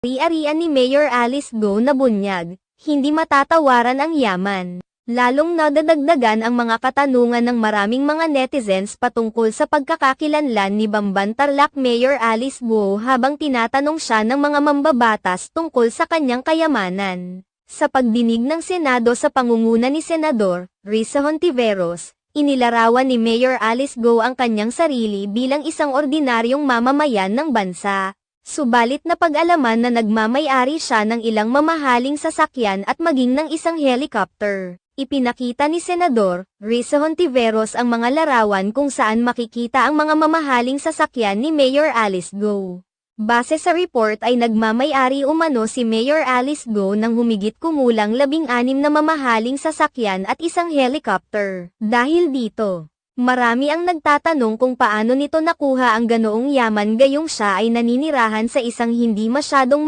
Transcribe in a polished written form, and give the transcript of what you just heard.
Ari-arian ni Mayor Alice Go na bunyag, hindi matatawaran ang yaman. Lalong nadadagdagan ang mga katanungan ng maraming mga netizens patungkol sa pagkakakilanlan ni Bamban Tarlac Mayor Alice Go habang tinatanong siya ng mga mambabatas tungkol sa kanyang kayamanan. Sa pagdinig ng Senado sa pangunguna ni Senador Risa Hontiveros, inilarawan ni Mayor Alice Go ang kanyang sarili bilang isang ordinaryong mamamayan ng bansa. Subalit na pag-alaman na nagmamay-ari siya ng ilang mamahaling sasakyan at maging ng isang helicopter. Ipinakita ni Senador Risa Hontiveros ang mga larawan kung saan makikita ang mga mamahaling sasakyan ni Mayor Alice Go. Base sa report ay nagmamay-ari umano si Mayor Alice Go ng humigit kumulang 16 na mamahaling sasakyan at isang helicopter. Dahil dito, marami ang nagtatanong kung paano nito nakuha ang ganoong yaman gayong siya ay naninirahan sa isang hindi masyadong